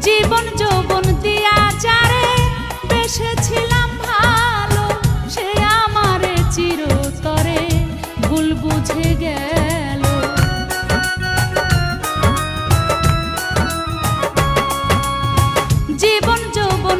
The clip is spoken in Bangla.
জীবন যৌবন দিয়া যারে বেসেছিলাম ভালো, সে আমারে চিরতরে ভুল বুঝে গেল। জীবন যৌবন